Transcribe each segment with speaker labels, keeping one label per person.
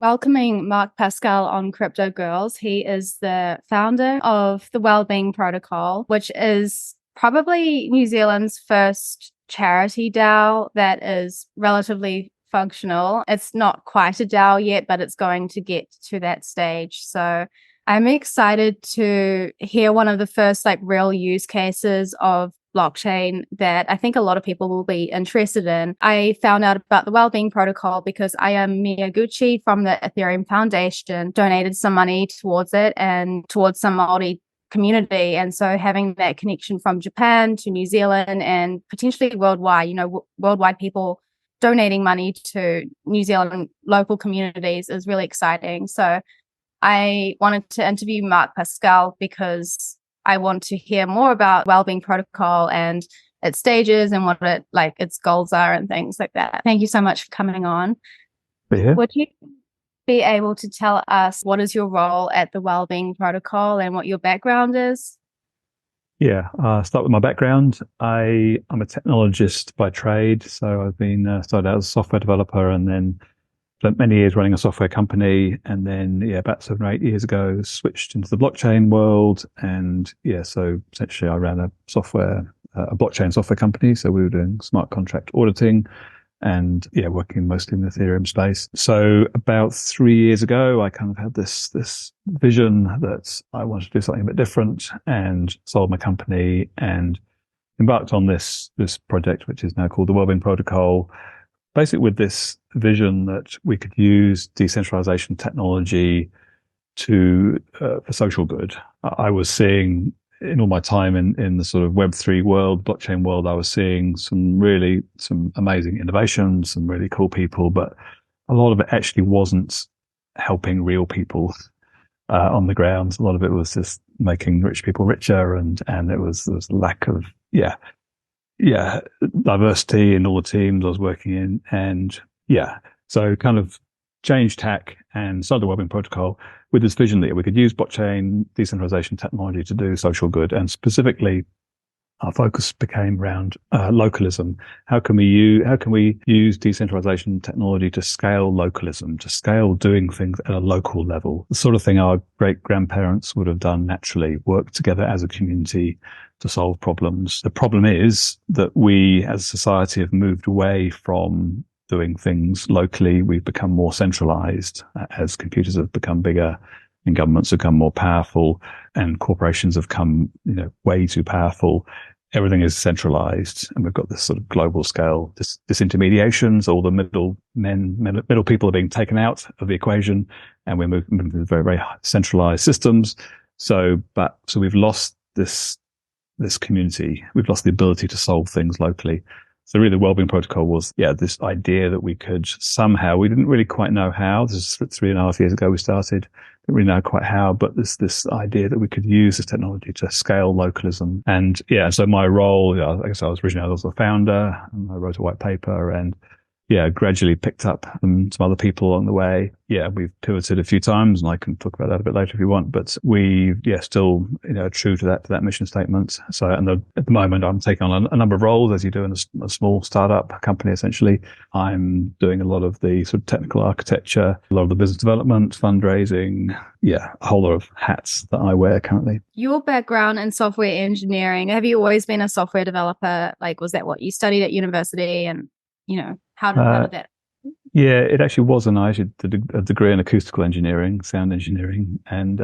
Speaker 1: welcoming Mark Pascall on CryptoGirls. He is the founder of the Wellbeing Protocol, which is probably New Zealand's first charity DAO that is relatively functional. It's not quite a DAO yet, but it's going to get to that stage. So I'm excited to hear one of the first real use cases of blockchain that I think a lot of people will be interested in. I found out about the Wellbeing Protocol because Aya Miyaguchi from the Ethereum Foundation donated some money towards it and towards some Māori community. And so having that connection from Japan to New Zealand and potentially worldwide, worldwide people donating money to New Zealand local communities is really exciting. So I wanted to interview Mark Pascall because I want to hear more about Wellbeing Protocol and its stages and what its goals are and things like that. Thank you so much for coming on.
Speaker 2: Yeah.
Speaker 1: Would you be able to tell us what is your role at the Wellbeing Protocol and what your background is?
Speaker 2: Yeah, I'll start with my background. I'm a technologist by trade, so I've been started out as a software developer and then spent many years running a software company, and then about 7 or 8 years ago switched into the blockchain world. And so essentially I ran a blockchain software company. So we were doing smart contract auditing and working mostly in the Ethereum space. So about 3 years ago, I kind of had this vision that I wanted to do something a bit different, and sold my company and embarked on this project, which is now called the Wellbeing Protocol, basically with this vision that we could use decentralization technology for social good. I was seeing in all my time in the sort of Web3 world, blockchain world, I was seeing some amazing innovations, some really cool people, but a lot of it actually wasn't helping real people on the ground. A lot of it was just making rich people richer, and there was lack of diversity in all the teams I was working in. And so kind of changed tack and started the Wellbeing Protocol with this vision that we could use blockchain decentralization technology to do social good. And specifically, our focus became around localism. How can we use decentralization technology to scale localism, to scale doing things at a local level? The sort of thing our great grandparents would have done naturally, work together as a community to solve problems. The problem is that we as a society have moved away from doing things locally. We've become more centralized as computers have become bigger and governments have become more powerful and corporations have come, way too powerful. Everything is centralized, and we've got this sort of global scale disintermediation. So all the middle people are being taken out of the equation, and we're moving to very, very centralized systems. So we've lost this community. We've lost the ability to solve things locally. So really the Wellbeing Protocol was, this idea that we could somehow, we didn't really quite know how. This is 3.5 years ago we started. Didn't really know quite how, but this idea that we could use this technology to scale localism. And so my role, I guess I was a founder, and I wrote a white paper and gradually picked up some other people along the way. We've pivoted a few times, and I can talk about that a bit later if you want, but we, still, true to that mission statement. So, at the moment, I'm taking on a number of roles, as you do in a small startup company, essentially. I'm doing a lot of the sort of technical architecture, a lot of the business development, fundraising, a whole lot of hats that I wear currently.
Speaker 1: Your background in software engineering, have you always been a software developer? Was that what you studied at university? And, how did that?
Speaker 2: Yeah, it actually wasn't. I actually did a degree in acoustical engineering, sound engineering, and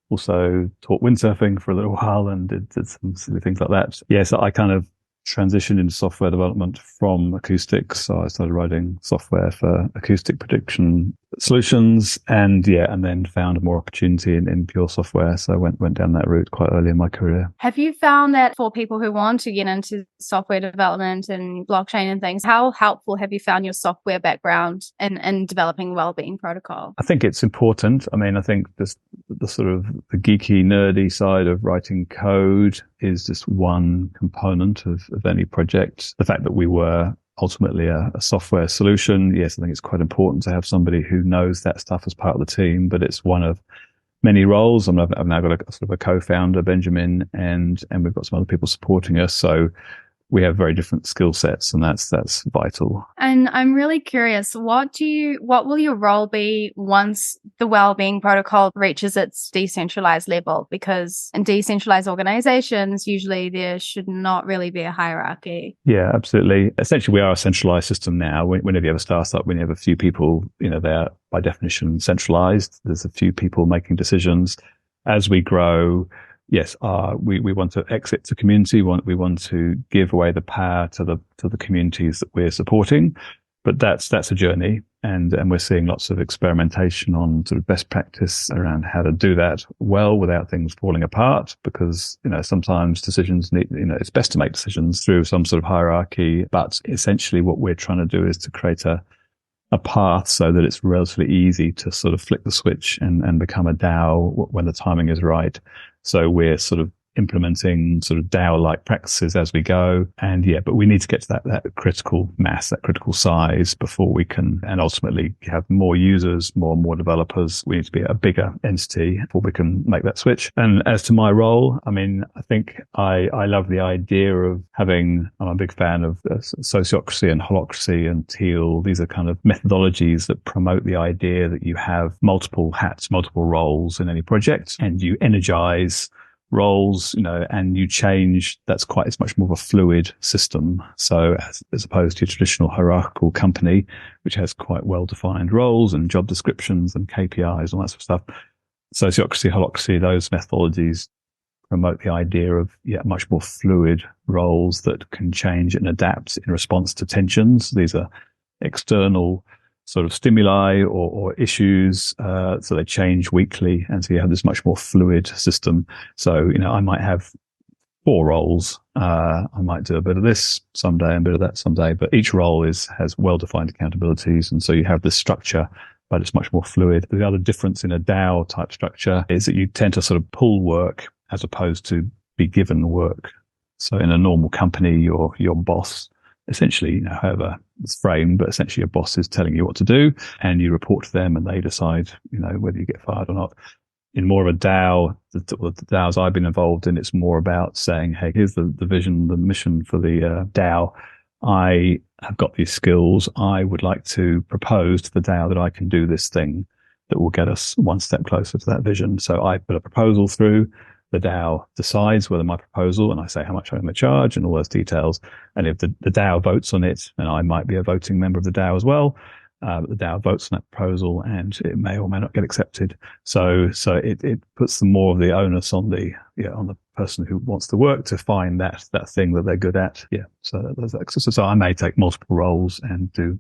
Speaker 2: also taught windsurfing for a little while and did some silly things like that. So I kind of transitioned into software development from acoustics. So I started writing software for acoustic prediction solutions, and then found more opportunity in pure software. So I went down that route quite early in my career.
Speaker 1: Have you found that for people who want to get into software development and blockchain and things, how helpful have you found your software background in developing Wellbeing Protocol?
Speaker 2: I think it's important. I mean, I think the sort of the geeky, nerdy side of writing code is just one component of any project. The fact that we were ultimately a software solution, yes, I think it's quite important to have somebody who knows that stuff as part of the team, but it's one of many roles. I've now got a sort of a co-founder, Benjamin, and we've got some other people supporting us. So we have very different skill sets, and that's vital.
Speaker 1: And I'm really curious, what will your role be once the Wellbeing Protocol reaches its decentralized level? Because in decentralized organizations, usually there should not really be a hierarchy.
Speaker 2: Yeah, absolutely. Essentially, we are a centralized system now. Whenever you have a startup, when you have a few people, they're by definition centralized. There's a few people making decisions. As we grow, yes, we want to exit the community. We want to give away the power to the communities that we're supporting. But that's a journey, and we're seeing lots of experimentation on sort of best practice around how to do that well without things falling apart. Because sometimes decisions need, it's best to make decisions through some sort of hierarchy. But essentially, what we're trying to do is to create a path so that it's relatively easy to sort of flick the switch and become a DAO when the timing is right. So we're sort of implementing sort of DAO-like practices as we go. And but we need to get to that critical mass, that critical size before we can, and ultimately have more users, more developers. We need to be a bigger entity before we can make that switch. And as to my role, I mean, I think I love the idea of I'm a big fan of sociocracy and holacracy and teal. These are kind of methodologies that promote the idea that you have multiple hats, multiple roles in any project, and you energize roles, and you change. It's much more of a fluid system. So as opposed to a traditional hierarchical company, which has quite well-defined roles and job descriptions and KPIs and all that sort of stuff. Sociocracy, holacracy, those methodologies promote the idea of much more fluid roles that can change and adapt in response to tensions. These are external sort of stimuli or issues, so they change weekly, and so you have this much more fluid system. So I might have 4 roles. I might do a bit of this someday and a bit of that someday, but each role has well-defined accountabilities, and so you have this structure, but it's much more fluid. The other difference in a DAO type structure is that you tend to sort of pull work as opposed to be given work. So in a normal company, your boss, essentially, however it's framed, but essentially your boss is telling you what to do, and you report to them, and they decide, whether you get fired or not. In more of a DAO, the DAOs I've been involved in, it's more about saying, hey, here's the vision, the mission for the DAO. I have got these skills. I would like to propose to the DAO that I can do this thing that will get us one step closer to that vision. So I put a proposal through. The DAO decides whether my proposal, and I say how much I'm going to charge and all those details. And if the DAO votes on it, and I might be a voting member of the DAO as well, the DAO votes on that proposal, and it may or may not get accepted. So it puts more of the onus on the person who wants to work to find that thing that they're good at. Yeah. So I may take multiple roles and do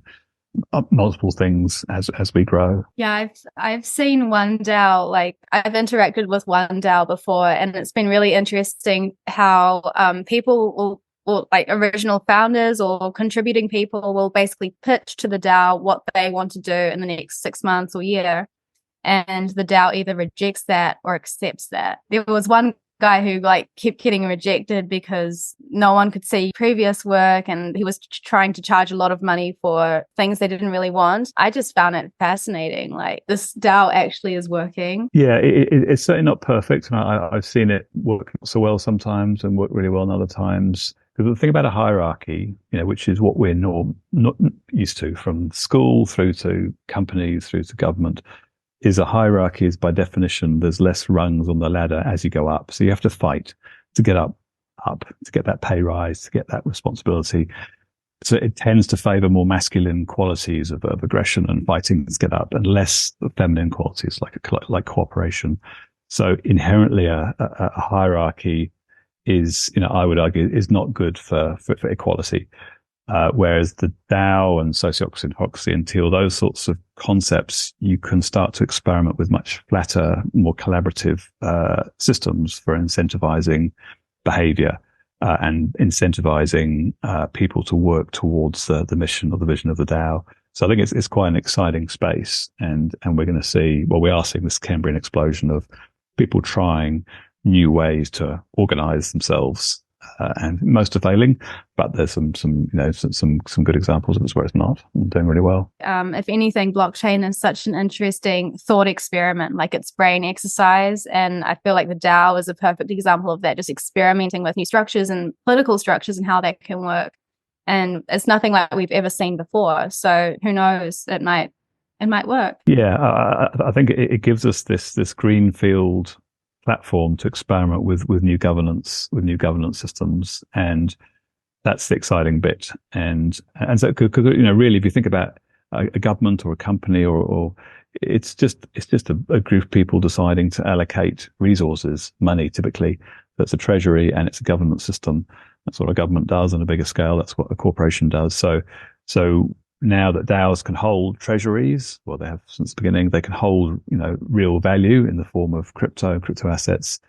Speaker 2: multiple things as we grow.
Speaker 1: Yeah, I've seen one DAO, like I've interacted with one DAO before, and it's been really interesting how people will like original founders or contributing people will basically pitch to the DAO what they want to do in the next 6 months or year, and the DAO either rejects that or accepts that. There was one guy who kept getting rejected because no one could see previous work, and he was trying to charge a lot of money for things they didn't really want. I just found it fascinating. Like, this DAO actually is working.
Speaker 2: Yeah, it's certainly not perfect, and I've seen it work not so well sometimes and work really well in other times. Because the thing about a hierarchy, which is what we're not used to from school through to companies through to government, is a hierarchy is by definition, there's less rungs on the ladder as you go up. So you have to fight to get up, to get that pay rise, to get that responsibility. So it tends to favor more masculine qualities of aggression and fighting to get up, and less feminine qualities like cooperation. So inherently a hierarchy is, I would argue, is not good for equality. Whereas the DAO and sociocracy and holacracy and teal, those sorts of concepts, you can start to experiment with much flatter, more collaborative systems for incentivizing behavior and incentivizing people to work towards the mission or the vision of the DAO. So I think it's quite an exciting space, and we're going to see, we are seeing this Cambrian explosion of people trying new ways to organize themselves and most are failing, but there's some good examples of this where it's not and doing really well.
Speaker 1: If anything, blockchain is such an interesting thought experiment, like it's brain exercise. And I feel like the DAO is a perfect example of that, just experimenting with new structures and political structures and how that can work. And it's nothing like we've ever seen before. So who knows? It might work.
Speaker 2: Yeah, I think it gives us this greenfield platform to experiment with new governance systems, and that's the exciting bit. And so, because really, if you think about a government or a company, or it's just a group of people deciding to allocate resources, money typically. That's a treasury and it's a government system. That's what a government does on a bigger scale. That's what a corporation does. So now that DAOs can hold treasuries, well, they have since the beginning, they can hold, real value in the form of crypto assets.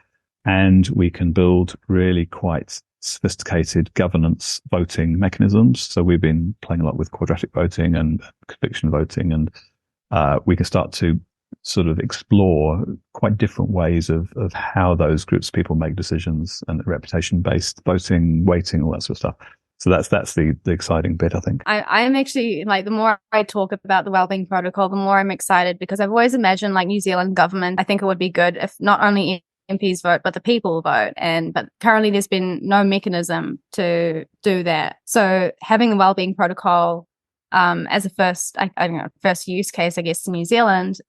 Speaker 2: And we can build really quite sophisticated governance voting mechanisms. So we've been playing a lot with quadratic voting and conviction voting, and we can start to sort of explore quite different ways of how those groups of people make decisions, and reputation-based voting, weighting, all that sort of stuff. So that's the exciting bit, I think.
Speaker 1: I'm actually, like, the more I talk about the Wellbeing Protocol, the more I'm excited, because I've always imagined, like, New Zealand government, I think it would be good if not only MPs vote, but the people vote. But currently there's been no mechanism to do that. So having the Wellbeing Protocol as a first use case, I guess, in New Zealand,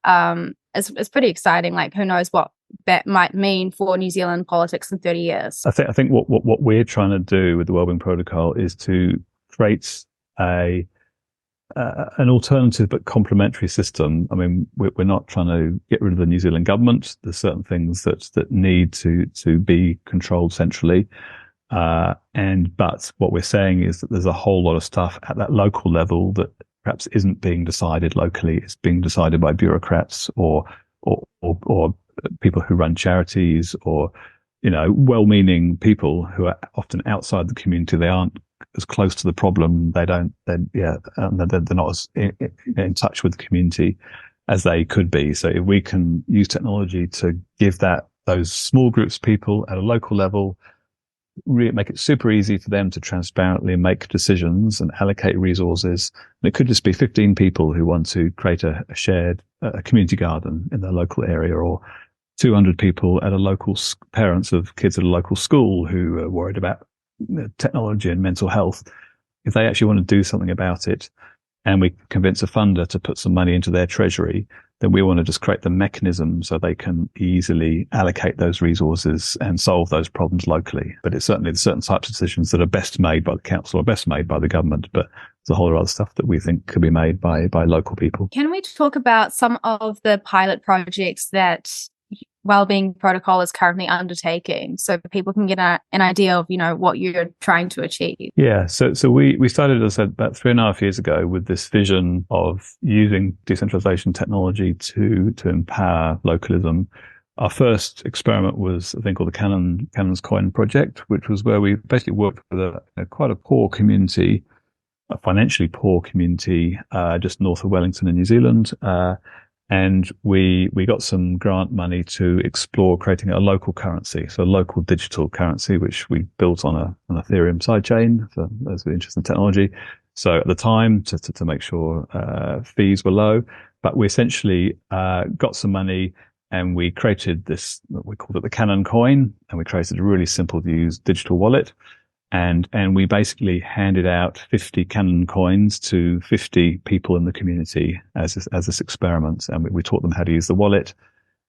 Speaker 1: is pretty exciting. Like, who knows what that might mean for New Zealand politics in 30 years.
Speaker 2: I think what we're trying to do with the Wellbeing Protocol is to create an alternative but complementary system. I mean, we're not trying to get rid of the New Zealand government. There's certain things that need to be controlled centrally. But what we're saying is that there's a whole lot of stuff at that local level that perhaps isn't being decided locally. It's being decided by bureaucrats or people who run charities, or, well-meaning people who are often outside the community. They aren't as close to the problem. They're not as in touch with the community as they could be. So if we can use technology to give those small groups of people at a local level, really make it super easy for them to transparently make decisions and allocate resources. And it could just be 15 people who want to create a shared community garden in their local area, or 200 people at a local parents of kids at a local school who are worried about technology and mental health. If they actually want to do something about it, and we convince a funder to put some money into their treasury, then we want to just create the mechanism so they can easily allocate those resources and solve those problems locally. But it's certainly certain types of decisions that are best made by the council or best made by the government. But there's a whole lot of other stuff that we think could be made by local people.
Speaker 1: Can we talk about some of the pilot projects that Wellbeing Protocol is currently undertaking, so people can get an idea of, what you're trying to achieve?
Speaker 2: Yeah, so we started, as I said, about 3.5 years ago with this vision of using decentralization technology to empower localism. Our first experiment was a thing called the Cannon's Coin project, which was where we basically worked with quite a poor community, a financially poor community, just north of Wellington in New Zealand. And we got some grant money to explore creating a local currency, so a local digital currency, which we built on an Ethereum sidechain for those who are interested in technology. So at the time, to make sure fees were low, but we essentially got some money and we created this, we called it the Cannon Coin, and we created a really simple to use digital wallet. And we basically handed out 50 Cannon coins to 50 people in the community as this experiment. And we taught them how to use the wallet,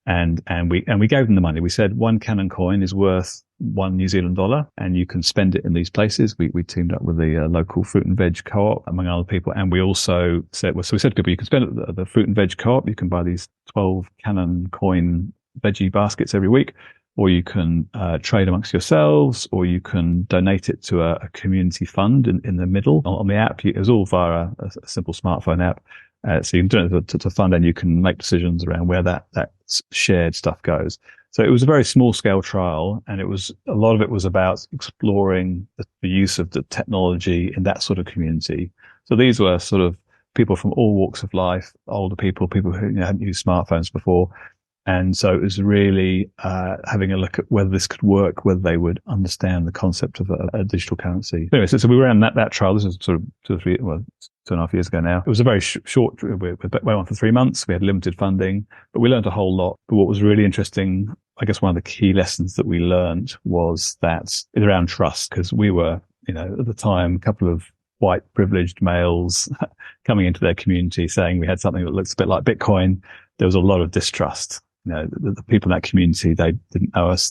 Speaker 2: and we gave them the money. We said 1 Cannon coin is worth $1 New Zealand dollar, and you can spend it in these places. We teamed up with the local fruit and veg co-op, among other people. And we also said, so we said to people, you can spend it at the fruit and veg co-op. You can buy these 12 Cannon coin veggie baskets every week, or you can trade amongst yourselves, or you can donate it to a community fund in the middle. On the app, it was all via a simple smartphone app. So you can donate it to fund, and you can make decisions around where that shared stuff goes. So it was a very small scale trial, and a lot of it was about exploring the use of the technology in that sort of community. So these were sort of people from all walks of life, older people who hadn't used smartphones before. And so it was really having a look at whether this could work, whether they would understand the concept of a digital currency. Anyway, so we ran that trial. This was sort of 2.5 years ago now. It was a very short, we went on for 3 months. We had limited funding, but we learned a whole lot. But what was really interesting, I guess one of the key lessons that we learned was that it's around trust, because we were, at the time, a couple of white privileged males coming into their community saying we had something that looks a bit like Bitcoin. There was a lot of distrust. The people in that community, they didn't know us.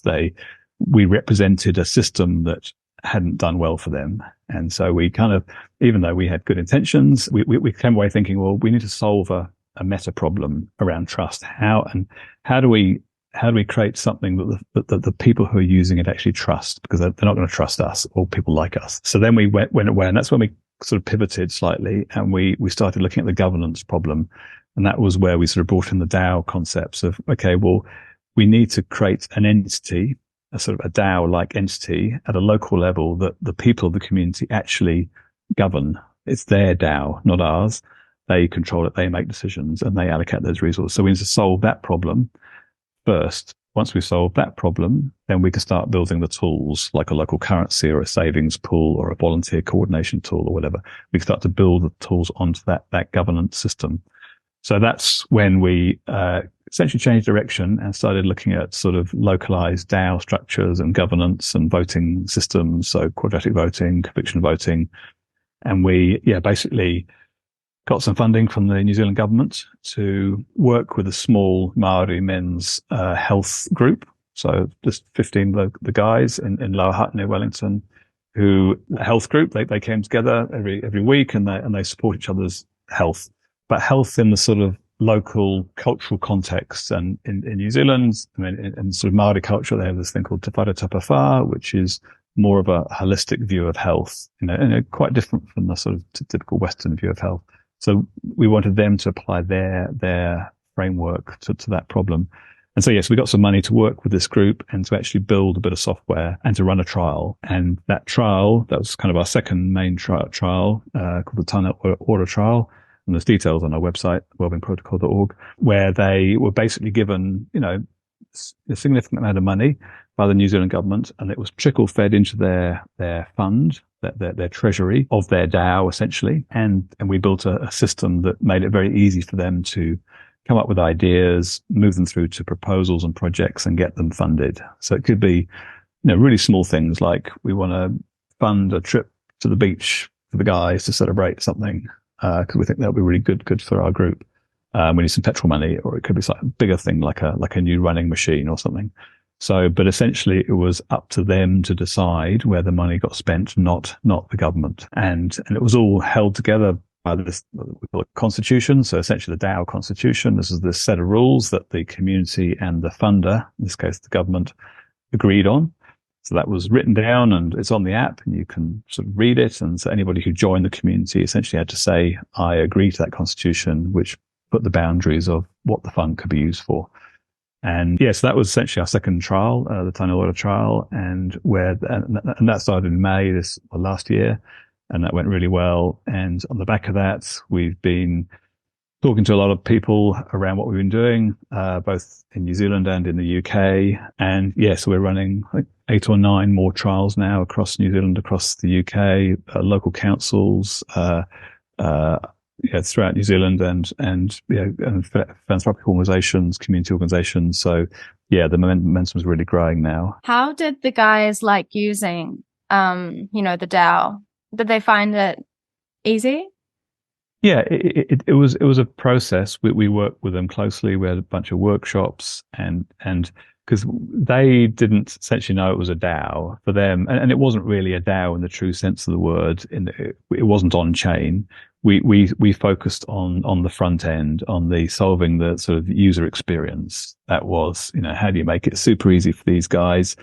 Speaker 2: We represented a system that hadn't done well for them. And so we kind of, even though we had good intentions, we came away thinking, well, we need to solve a meta problem around trust. How do we create something that the people who are using it actually trust? Because they're not going to trust us or people like us. So then we went away, and that's when we sort of pivoted slightly, and we started looking at the governance problem. And that was where we sort of brought in the DAO concepts of, okay, well, we need to create an entity, a sort of a DAO-like entity at a local level that the people of the community actually govern. It's their DAO, not ours. They control it, they make decisions, and they allocate those resources. So we need to solve that problem first. Once we solve that problem, then we can start building the tools like a local currency or a savings pool or a volunteer coordination tool or whatever. We can start to build the tools onto that governance system. So that's when we essentially changed direction and started looking at sort of localized DAO structures and governance and voting systems. So quadratic voting, conviction voting. And we, basically got some funding from the New Zealand government to work with a small Maori men's health group. So just 15 the guys in Lower Hutt near Wellington, a health group. They came together every week and they support each other's health. But health in the sort of local cultural context. And in New Zealand, in sort of Maori culture, they have this thing called te whare tapawha, which is more of a holistic view of health, and quite different from the sort of typical Western view of health. So we wanted them to apply their framework to that problem. And so, yes, we got some money to work with this group and to actually build a bit of software and to run a trial. And that trial, that was kind of our second main trial called the Tunnel Order Trial. And there's details on our website, wellbeingprotocol.org, where they were basically given, a significant amount of money by the New Zealand government, and it was trickle fed into their fund, their treasury of their DAO, essentially. And we built a system that made it very easy for them to come up with ideas, move them through to proposals and projects and get them funded. So it could be, really small things like we want to fund a trip to the beach for the guys to celebrate something. Because we think that would be really good for our group. We need some petrol money, or it could be a bigger thing like a new running machine or something. So, but essentially it was up to them to decide where the money got spent, not the government. And it was all held together by this, we call it constitution. So essentially the DAO constitution, this is the set of rules that the community and the funder, in this case the government, agreed on. So that was written down and it's on the app and you can sort of read it. And so anybody who joined the community essentially had to say, I agree to that constitution, which put the boundaries of what the fund could be used for. And yes, that was essentially our second trial, the Tunnel Order Trial, and that started in May last year, and that went really well. And on the back of that, we've been talking to a lot of people around what we've been doing, both in New Zealand and in the UK. And yes, we're running 8 or 9 more trials now across New Zealand, across the UK, local councils, throughout New Zealand and philanthropic organizations, community organizations. So the momentum is really growing now.
Speaker 1: How did the guys like using, the DAO? Did they find it easy?
Speaker 2: Yeah, it was a process. We worked with them closely. We had a bunch of workshops and because they didn't essentially know it was a DAO for them, and it wasn't really a DAO in the true sense of the word. It wasn't on chain. We focused on the front end, on the solving the sort of user experience. That was, how do you make it super easy for these guys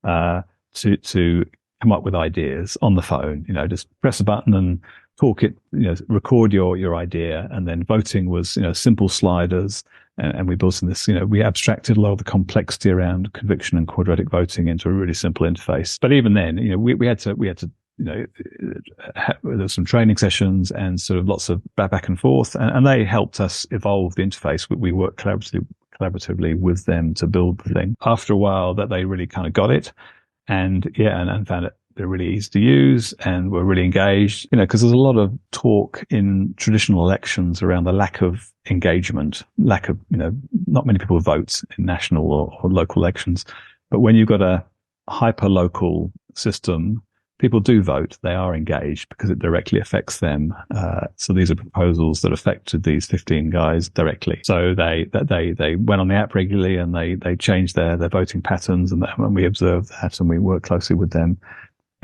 Speaker 2: to come up with ideas on the phone? Just press a button and talk it, record your idea. And then voting was, simple sliders. And we built in this, we abstracted a lot of the complexity around conviction and quadratic voting into a really simple interface. But even then, we had to, there were some training sessions and sort of lots of back and forth, and they helped us evolve the interface. We worked collaboratively collaboratively with them to build the thing. After a while, that they really kind of got it, and found it they're really easy to use and were really engaged. Because there's a lot of talk in traditional elections around the lack of engagement, lack of not many people vote in national or local elections. But when you've got a hyper local system, people do vote. They are engaged because it directly affects them. So these are proposals that affected these 15 guys directly. So they went on the app regularly and they changed their voting patterns, and we observed that, and we worked closely with them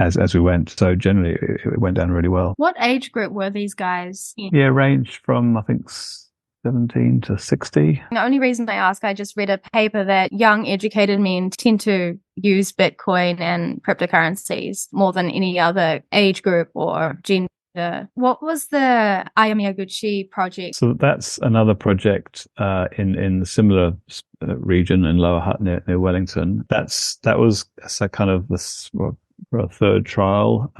Speaker 2: as we went. So generally, it went down really well.
Speaker 1: What age group were these guys in?
Speaker 2: Yeah, ranged from, I think, 17 to 60.
Speaker 1: The only reason I ask, I just read a paper that young educated men tend to use Bitcoin and cryptocurrencies more than any other age group or gender. What was the Ayamiyaguchi project?
Speaker 2: So that's another project in the similar region in Lower Hutt near Wellington. That was a kind of this a third trial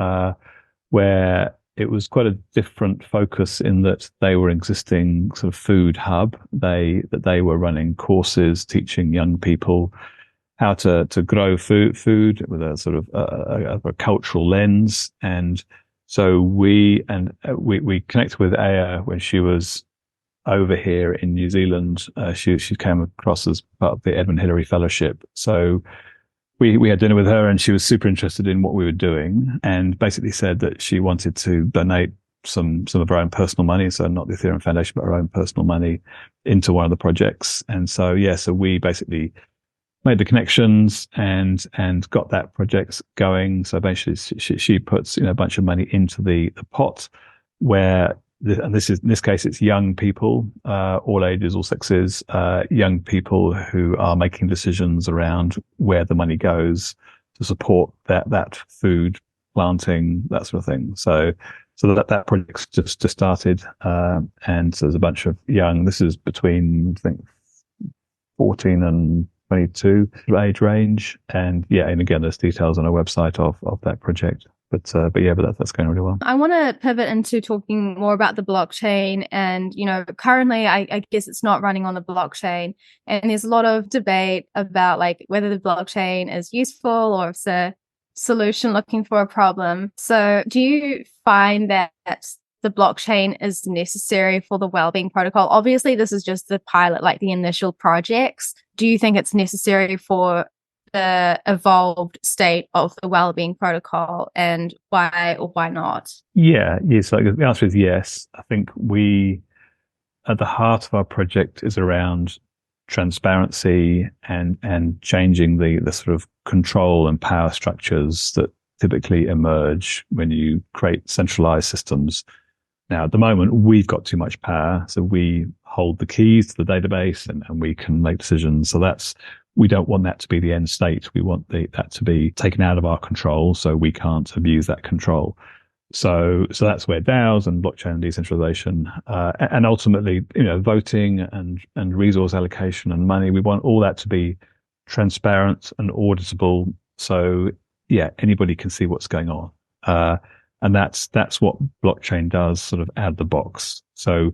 Speaker 2: where it was quite a different focus in that they were existing sort of food hub. They were running courses teaching young people how to grow food with a sort of a cultural lens. And so we connected with Aya when she was over here in New Zealand. She came across as part of the Edmund Hillary Fellowship. So we had dinner with her, and she was super interested in what we were doing, and basically said that she wanted to donate some of her own personal money, so not the Ethereum Foundation, but her own personal money, into one of the projects. And so so we basically made the connections and got that project going. So eventually she puts a bunch of money into the pot where. And in this case, it's young people, all ages, all sexes, young people who are making decisions around where the money goes to support that food planting, that sort of thing. So that project's just started, and so there's a bunch of young. This is between, I think, 14 and 22 age range, and again, there's details on our website of that project. But that's going really well.
Speaker 1: I want to pivot into talking more about the blockchain. And, currently, I guess it's not running on the blockchain. And there's a lot of debate about whether the blockchain is useful or if it's a solution looking for a problem. So do you find that the blockchain is necessary for the Wellbeing Protocol? Obviously, this is just the pilot, the initial projects. Do you think it's necessary for the evolved state of the Wellbeing Protocol, and why or why not?
Speaker 2: Yes. So the answer is yes. I think at the heart of our project is around transparency and changing the sort of control and power structures that typically emerge when you create centralized systems. Now, at the moment, we've got too much power, so we hold the keys to the database and we can make decisions. So we don't want that to be the end state. We want that to be taken out of our control, so we can't abuse that control. So that's where DAOs and blockchain and decentralization, and ultimately, voting and resource allocation and money, we want all that to be transparent and auditable. So anybody can see what's going on. And that's what blockchain does, sort of out of the box. So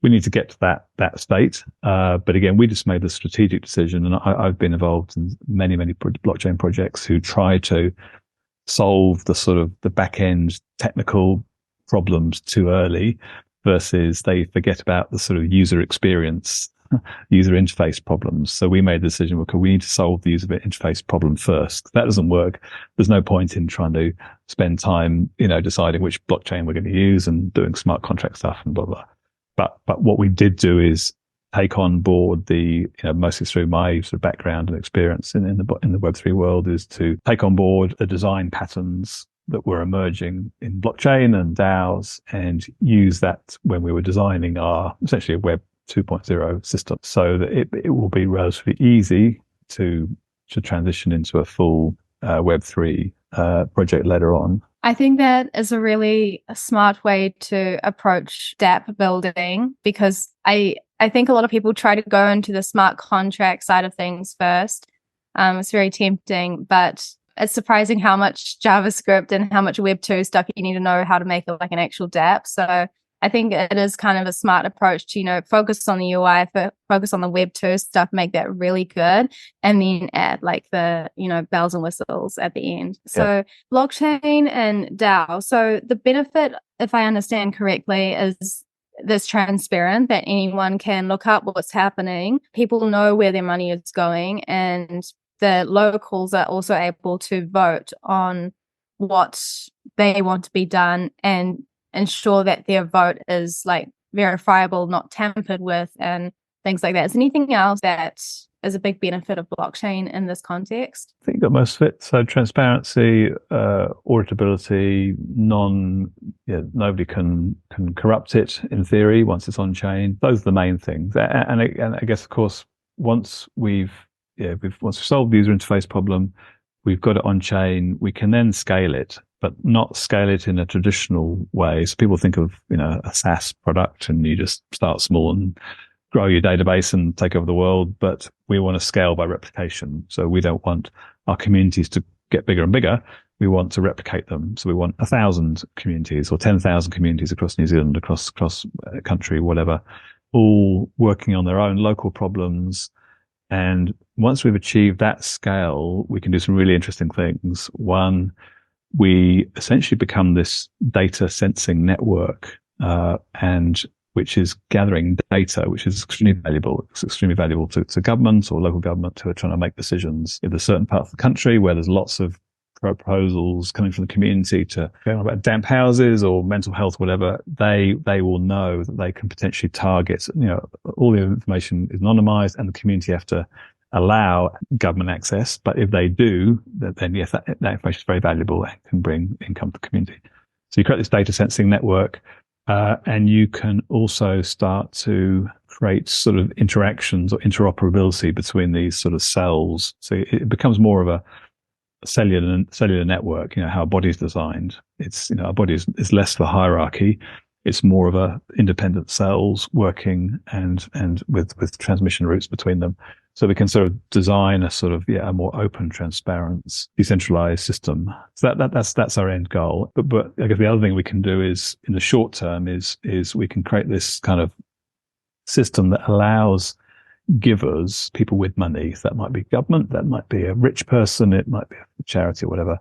Speaker 2: we need to get to that state. But again, we just made the strategic decision, and I've been involved in many blockchain projects who try to solve the sort of the back end technical problems too early, versus they forget about the sort of user experience, user interface problems. So we made the decision, okay, we need to solve the user interface problem first. If that doesn't work, there's no point in trying to spend time, deciding which blockchain we're going to use and doing smart contract stuff and blah, blah. But what we did do is take on board mostly through my sort of background and experience in the Web3 world, is to take on board the design patterns that were emerging in blockchain and DAOs, and use that when we were designing our essentially a Web 2.0 system, so that it will be relatively easy to transition into a full Web3 project later on.
Speaker 1: I think that is a really smart way to approach dApp building, because I think a lot of people try to go into the smart contract side of things first. It's very tempting, but it's surprising how much JavaScript and how much Web 2 stuff you need to know how to make it like an actual dApp. So I think it is kind of a smart approach to, focus on the UI, focus on the Web 2 stuff, make that really good, and then add like the, bells and whistles at the end. So blockchain and DAO. So the benefit, if I understand correctly, is this transparent, that anyone can look up what's happening. People know where their money is going, and the locals are also able to vote on what they want to be done and ensure that their vote is like verifiable, not tampered with, and things like that. Is anything else that is a big benefit of blockchain in this context?
Speaker 2: I think that most of it. So transparency, auditability, nobody can corrupt it in theory once it's on chain. Those are the main things. And I guess, of course, once we've solved the user interface problem, we've got it on chain, we can then scale it, but not scale it in a traditional way. So people think of, a SaaS product and you just start small and grow your database and take over the world. But we want to scale by replication. So we don't want our communities to get bigger and bigger. We want to replicate them. So we want 1,000 communities or 10,000 communities across New Zealand, across country, whatever, all working on their own local problems. And once we've achieved that scale, we can do some really interesting things. One, we essentially become this data sensing network, and which is gathering data, which is extremely valuable. It's extremely valuable to governments or local government who are trying to make decisions. If there's certain parts of the country where there's lots of proposals coming from the community to go on about damp houses or mental health, whatever, they will know that they can potentially target, all the information is anonymized and the community have to allow government access. But if they do, then yes, that information is very valuable and can bring income to the community. So you create this data sensing network, and you can also start to create sort of interactions or interoperability between these sort of cells. So it becomes more of a cellular network, how a body is designed. It's, our body is less of a hierarchy. It's more of a independent cells working and with transmission routes between them. So we can sort of design a sort of, a more open, transparent, decentralized system. So that's our end goal. But I guess the other thing we can do is in the short term is we can create this kind of system that allows givers, people with money, so that might be government, that might be a rich person, it might be a charity or whatever,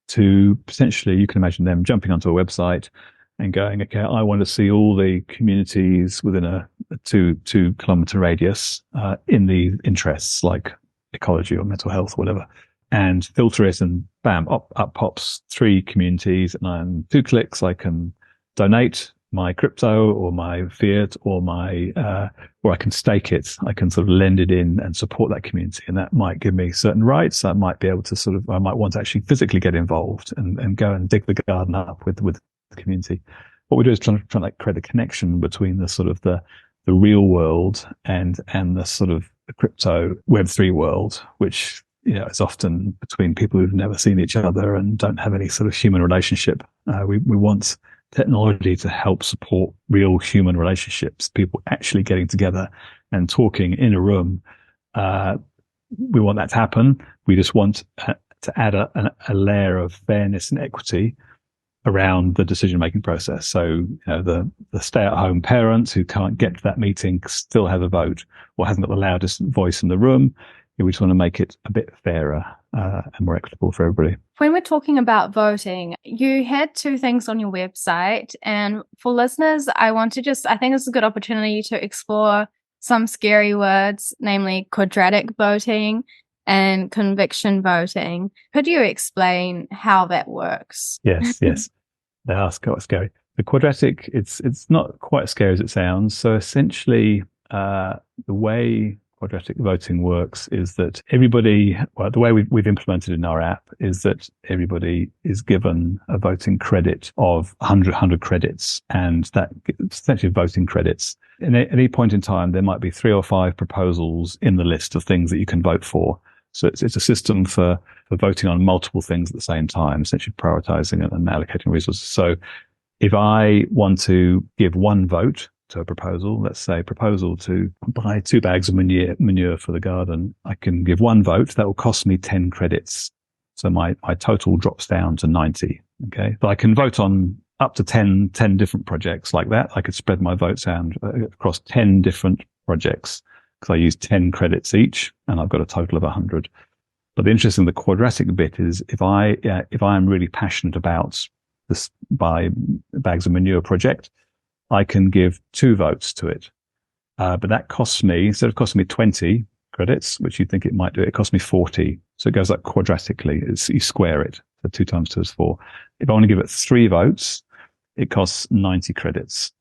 Speaker 2: to potentially, you can imagine them jumping onto a website and going, okay, I want to see all the communities within a 2-kilometer radius in the interests like ecology or mental health, or whatever, and filter it, and bam, up pops 3 communities, and on 2 clicks I can donate my crypto or my fiat or or I can stake it. I can sort of lend it in and support that community. And that might give me certain rights. I might be able to I might want to actually physically get involved and go and dig the garden up with the community. What we do is try to like create a connection between the sort of the real world and the sort of the crypto Web3 world, which, is often between people who've never seen each other and don't have any sort of human relationship. We want technology to help support real human relationships, people actually getting together and talking in a room. We want that to happen. We just want to add a layer of fairness and equity around the decision-making process. So, the stay-at-home parents who can't get to that meeting still have a vote or hasn't got the loudest voice in the room. We just want to make it a bit fairer and more equitable for everybody.
Speaker 1: When we're talking about voting, you had 2 things on your website. And for listeners, I think this is a good opportunity to explore some scary words, namely quadratic voting and conviction voting. Could you explain how that works?
Speaker 2: Yes. They are quite scary. The quadratic, it's not quite as scary as it sounds. So essentially, the way quadratic voting works is that the way we've implemented in our app is that everybody is given a voting credit of 100 credits, and that essentially voting credits. At any point in time, there might be 3 or 5 proposals in the list of things that you can vote for. So it's a system for voting on multiple things at the same time, essentially prioritizing and allocating resources. So if I want to give 1 vote to a proposal, let's say proposal to buy 2 bags of manure for the garden, I can give 1 vote. That will cost me 10 credits. So my total drops down to 90. Okay. But I can vote on up to 10 different projects like that. I could spread my votes out across 10 different projects because I use 10 credits each, and I've got a total of 100. But the interesting, the quadratic bit is if I am really passionate about this Buy Bags of Manure project, I can give 2 votes to it. But that costs me, instead of costing me 20 credits, which you'd think it might do, it costs me 40. So it goes up quadratically. You square it. So 2 times 2 is 4. If I want to give it 3 votes, it costs 90 credits.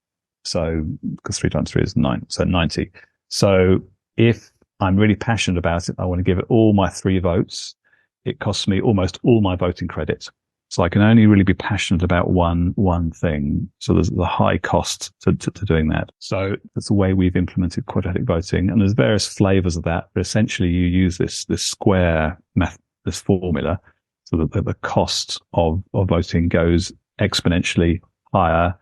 Speaker 2: So, because 3 times 3 is 9, so 90. So if I'm really passionate about it, I want to give it all my 3 votes, it costs me almost all my voting credits. So I can only really be passionate about one thing. So there's the high cost to doing that. So that's the way we've implemented quadratic voting. And there's various flavors of that, but essentially you use this square math, this formula, so that the cost of voting goes exponentially higher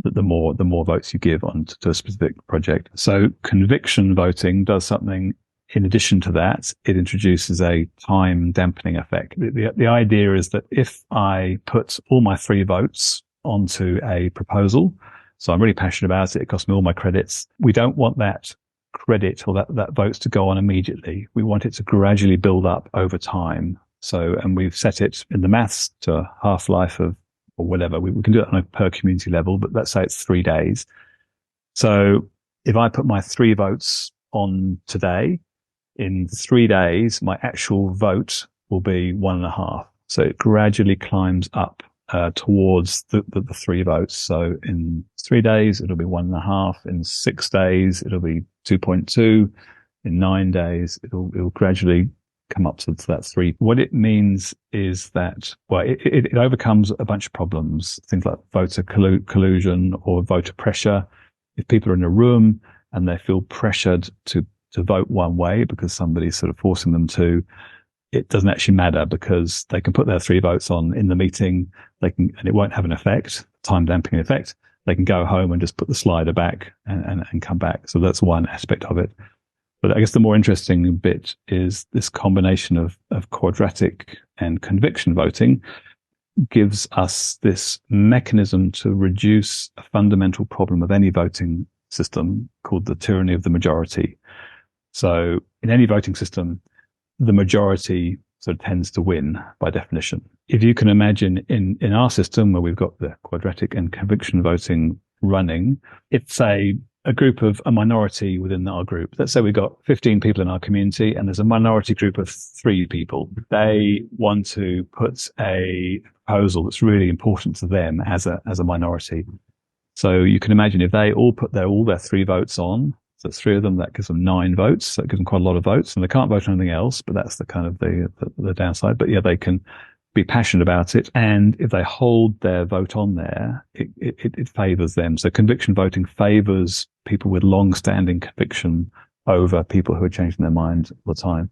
Speaker 2: the more votes you give on to a specific project. So conviction voting does something. In addition to that, it introduces a time dampening effect. The idea is that if I put all my 3 votes onto a proposal, so I'm really passionate about it, it costs me all my credits, we don't want that credit or that votes to go on immediately. We want it to gradually build up over time. So, and we've set it in the maths to a half-life of, or whatever. We can do it on a per community level, but let's say it's 3 days. So if I put my 3 votes on today, in 3 days, my actual vote will be 1.5. So it gradually climbs up towards the 3 votes. So in 3 days, it'll be 1.5. In 6 days, it'll be 2.2. In 9 days, it'll gradually come up to that 3. What it means is that, well, it overcomes a bunch of problems, things like voter collusion or voter pressure. If people are in a room and they feel pressured to vote one way because somebody's sort of forcing them to, it doesn't actually matter because they can put their 3 votes on in the meeting, and it won't have an effect, time damping effect. They can go home and just put the slider back and come back. So that's one aspect of it. But I guess the more interesting bit is this combination of quadratic and conviction voting gives us this mechanism to reduce a fundamental problem of any voting system called the tyranny of the majority. So in any voting system, the majority sort of tends to win by definition. If you can imagine in our system where we've got the quadratic and conviction voting running, it's a group of a minority within our group. Let's say we've got 15 people in our community and there's a minority group of 3 people. They want to put a proposal that's really important to them as a minority. So you can imagine if they all put all their 3 votes on, so 3 of them, that gives them 9 votes. So it gives them quite a lot of votes, and they can't vote on anything else. But that's the kind of the downside. But yeah, they can be passionate about it, and if they hold their vote on there, it favors them. So conviction voting favors people with long-standing conviction over people who are changing their mind all the time.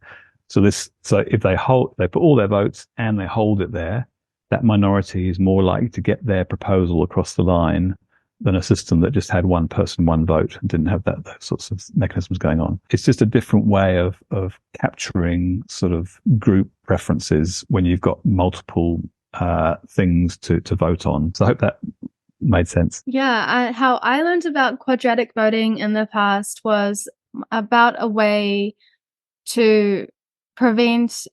Speaker 2: So if they put all their votes and they hold it there, that minority is more likely to get their proposal across the line than a system that just had one person, one vote and didn't have those sorts of mechanisms going on. It's just a different way of capturing sort of group preferences when you've got multiple things to vote on. So I hope that made sense.
Speaker 1: Yeah, how I learned about quadratic voting in the past was about a way to prevent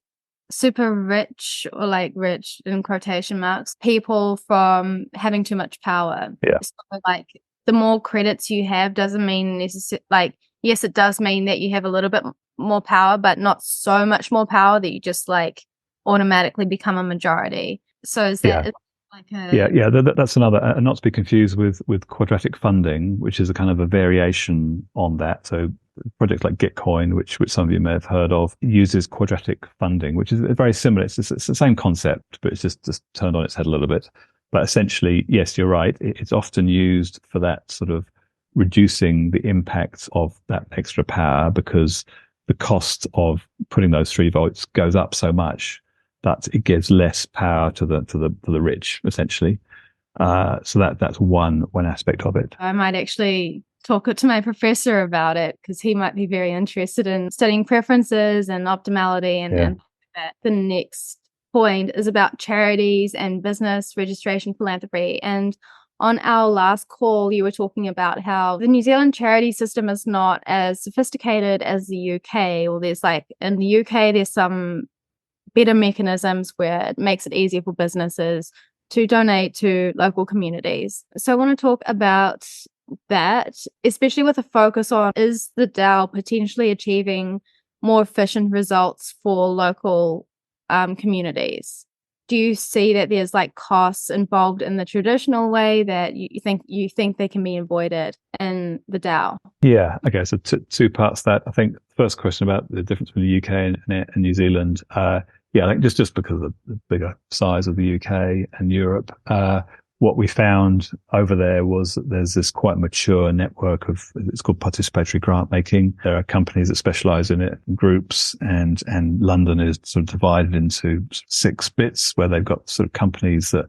Speaker 1: super rich, or like rich in quotation marks, people from having too much power.
Speaker 2: Yeah.
Speaker 1: So like the more credits you have doesn't mean necessarily, like, yes, it does mean that you have a little bit more power, but not so much more power that you just like automatically become a majority. So is that like a...
Speaker 2: That's another, not to be confused with quadratic funding, which is a kind of a variation on that. So projects like Gitcoin, which some of you may have heard of, uses quadratic funding, which is very similar. It's the same concept, but it's just turned on its head a little bit. But essentially, yes, you're right. It's often used for that sort of reducing the impact of that extra power because the cost of putting those 3 votes goes up so much that it gives less power to the rich, essentially. So that's one aspect of it.
Speaker 1: I might actually talk to my professor about it because he might be very interested in studying preferences and optimality and that the next point is about charities and business registration philanthropy. And on our last call, you were talking about how the New Zealand charity system is not as sophisticated as the UK, or there's like in the UK, there's some better mechanisms where it makes it easier for businesses to donate to local communities. So I want to talk about that, especially with a focus on, is the DAO potentially achieving more efficient results for local communities? Do you see that there's like costs involved in the traditional way that you think they can be avoided in the DAO?
Speaker 2: Yeah, okay. So two parts to that. I think the first question about the difference between the UK and New Zealand. Yeah, I think just because of the bigger size of the UK and Europe, what we found over there was that there's this quite mature network of, it's called participatory grant making. There are companies that specialize in it, groups, and London is sort of divided into 6 bits where they've got sort of companies that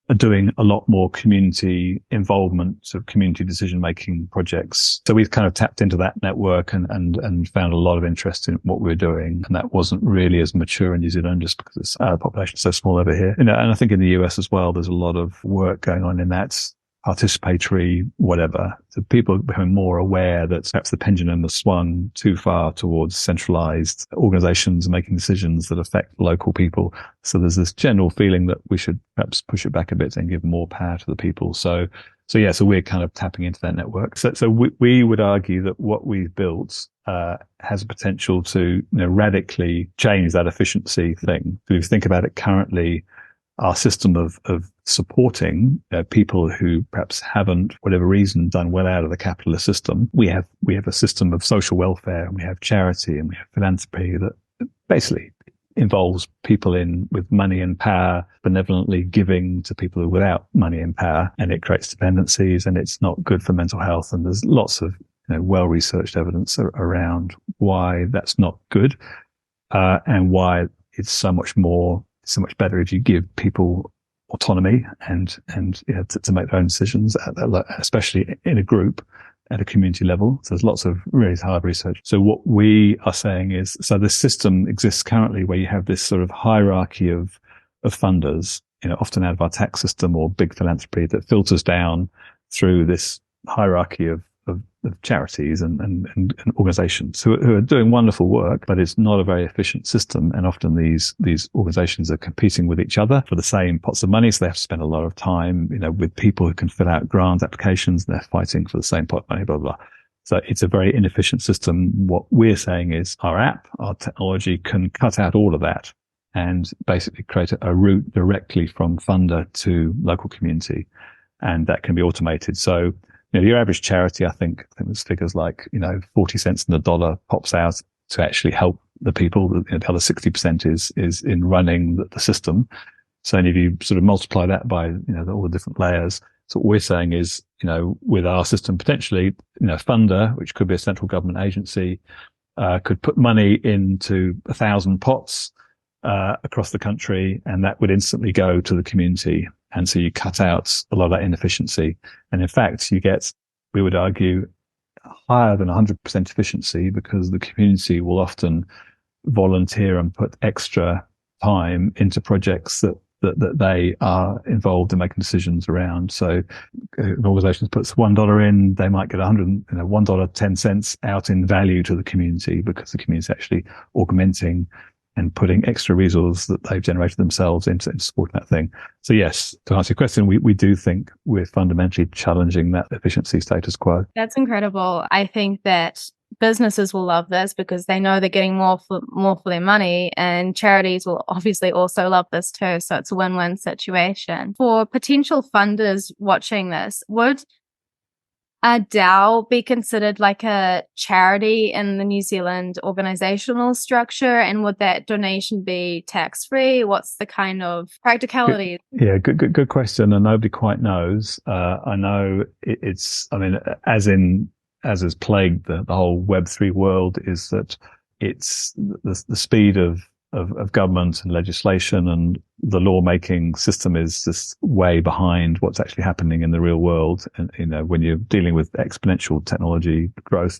Speaker 2: are doing a lot more community involvement, sort of community decision-making projects. So we've kind of tapped into that network and found a lot of interest in what we're doing. And that wasn't really as mature in New Zealand just because the population is so small over here. And I think in the US as well, there's a lot of work going on in that participatory whatever. So people are becoming more aware that perhaps the pendulum has swung too far towards centralized organizations making decisions that affect local people. So there's this general feeling that we should perhaps push it back a bit and give more power to the people. So we're kind of tapping into that network. So we would argue that what we've built has a potential to radically change that efficiency thing. If you think about it currently, our system of supporting people who perhaps haven't, for whatever reason, done well out of the capitalist system. We have a system of social welfare, and we have charity, and we have philanthropy that basically involves people with money and power benevolently giving to people without money and power, and it creates dependencies, and it's not good for mental health. And there's lots of well-researched evidence around why that's not good, and why it's so much better if you give people autonomy and to make their own decisions, especially in a group at a community level. So there's lots of really hard research. So what we are saying is, so this system exists currently where you have this sort of hierarchy of funders, often out of our tax system or big philanthropy, that filters down through this hierarchy of charities and organizations who are doing wonderful work, but it's not a very efficient system. And often these organizations are competing with each other for the same pots of money. So they have to spend a lot of time, with people who can fill out grant applications, and they're fighting for the same pot of money, blah, blah. So it's a very inefficient system. What we're saying is our app, our technology can cut out all of that and basically create a route directly from funder to local community. And that can be automated. So your average charity, I think there's figures like, 40 cents in the dollar pops out to actually help the people. The other 60% is in running the system. So if you sort of multiply that by, all the different layers. So what we're saying is, with our system, potentially, funder, which could be a central government agency, could put money into 1,000 pots, across the country, and that would instantly go to the community. And so you cut out a lot of that inefficiency. And in fact, you get, we would argue, higher than 100% efficiency, because the community will often volunteer and put extra time into projects that they are involved in making decisions around. So an organization puts $1 in, they might get $1.10 out in value to the community, because the community is actually augmenting and putting extra resources that they've generated themselves into supporting that thing. So yes, to answer your question, we do think we're fundamentally challenging that efficiency status quo.
Speaker 1: That's incredible. I think that businesses will love this because they know they're getting more for their money, and charities will obviously also love this too. So it's a win-win situation. For potential funders watching this, would a DAO be considered like a charity in the New Zealand organizational structure? And would that donation be tax-free? What's the kind of practicality?
Speaker 2: Yeah, good question. And nobody quite knows. I know as has plagued the whole Web3 world, is that it's the speed of government and legislation and the lawmaking system is just way behind what's actually happening in the real world. And, when you're dealing with exponential technology growth,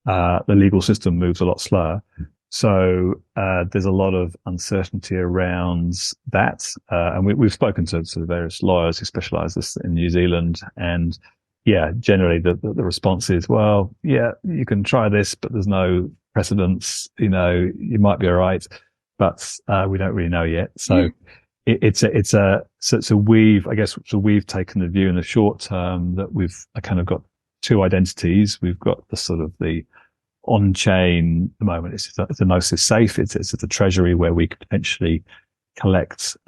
Speaker 2: the legal system moves a lot slower. So there's a lot of uncertainty around that, and we've spoken to various lawyers who specialise this in New Zealand, and yeah, generally the response is, well, yeah, you can try this, but there's no precedence. You might be all right, but we don't really know yet. So we've taken the view in the short term that we've kind of got two identities. We've got the sort of the on-chain at the moment. It's the most safe. It's the treasury where we could potentially collect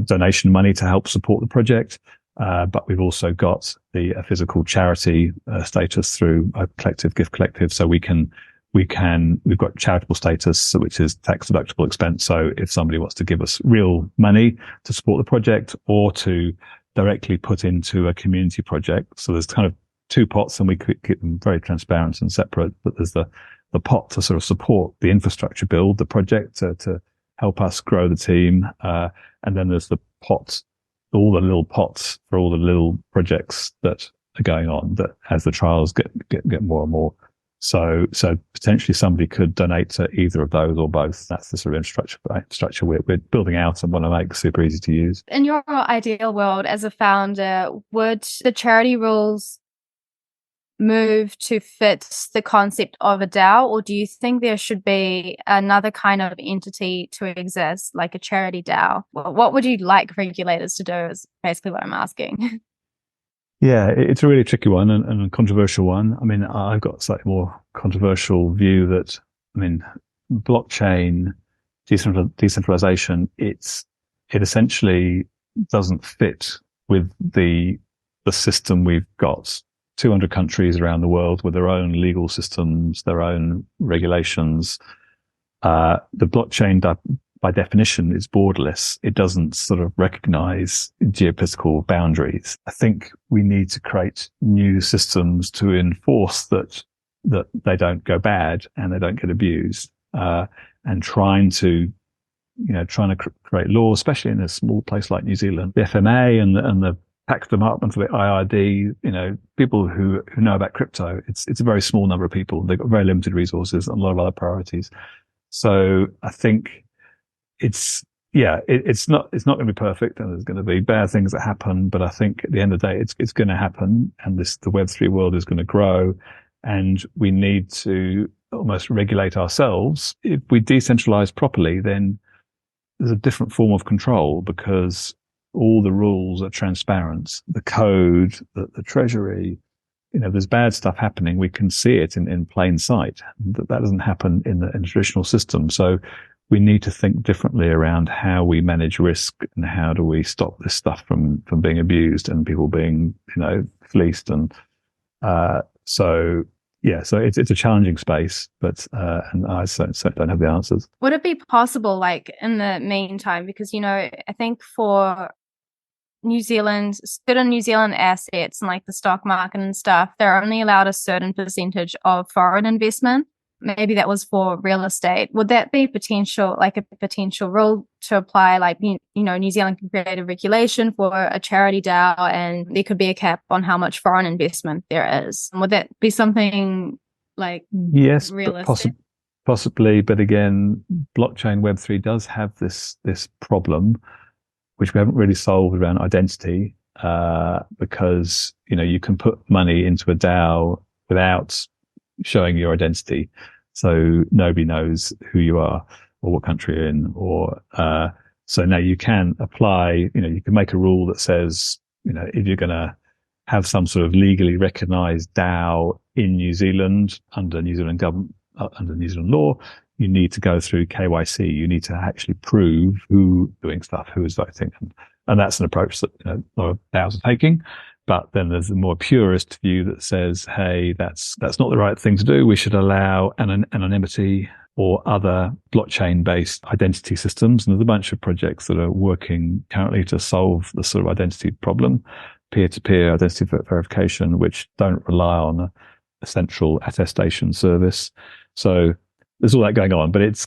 Speaker 2: donation money to help support the project. But we've also got the physical charity status through a collective gift collective. So we've got charitable status, which is tax deductible expense. So if somebody wants to give us real money to support the project or to directly put into a community project. So there's kind of two pots, and we keep them very transparent and separate. But there's the pot to sort of support the infrastructure build, the project to help us grow the team. And then there's the pot, all the little pots for all the little projects that are going on that as the trials get more and more. So potentially somebody could donate to either of those or both. That's the sort of infrastructure we're building out and want to make super easy to use.
Speaker 1: In your ideal world as a founder, would the charity rules move to fit the concept of a DAO, or do you think there should be another kind of entity to exist, like a charity DAO? What would you like regulators to do is basically what I'm asking.
Speaker 2: Yeah, it's a really tricky one and a controversial one. I mean, I've got a slightly more controversial view that, blockchain decentralization, it essentially doesn't fit with the system we've got. 200 countries around the world with their own legal systems, their own regulations. The blockchain, by definition, is borderless. It doesn't sort of recognize geopolitical boundaries. I think we need to create new systems to enforce that they don't go bad and they don't get abused. And trying to create laws, especially in a small place like New Zealand, the FMA and the pack them up into the IRD, people who know about crypto. It's a very small number of people. They've got very limited resources and a lot of other priorities. So I think it's not going to be perfect, and there's going to be bad things that happen. But I think at the end of the day, it's going to happen, and the Web3 world is going to grow, and we need to almost regulate ourselves. If we decentralize properly, then there's a different form of control because all the rules are transparent. The code, the treasury, there's bad stuff happening. We can see it in plain sight. That doesn't happen in the traditional system. So we need to think differently around how we manage risk and how do we stop this stuff from being abused and people being, fleeced. And, so it's a challenging space, but, and I certainly don't have the answers.
Speaker 1: Would it be possible, like in the meantime, because, I think for certain New Zealand assets and like the stock market and stuff, they're only allowed a certain percentage of foreign investment. Maybe that was for real estate. Would that be a potential rule to apply? Like, New Zealand can create a regulation for a charity DAO and there could be a cap on how much foreign investment there is. Would that be something like realistic?
Speaker 2: Possibly. But again, blockchain Web3 does have this problem, which we haven't really solved around identity, because, you can put money into a DAO without showing your identity. So nobody knows who you are or what country you're in, so now you can apply, you can make a rule that says, if you're going to have some sort of legally recognized DAO in New Zealand under New Zealand government, under New Zealand law, you need to go through KYC. You need to actually prove who's doing stuff, who is voting. And that's an approach that a lot of DAOs are taking. But then there's a more purist view that says, hey, that's not the right thing to do. We should allow anonymity or other blockchain-based identity systems. And there's a bunch of projects that are working currently to solve the sort of identity problem, peer-to-peer identity verification, which don't rely on a central attestation service. So there's all that going on, but it's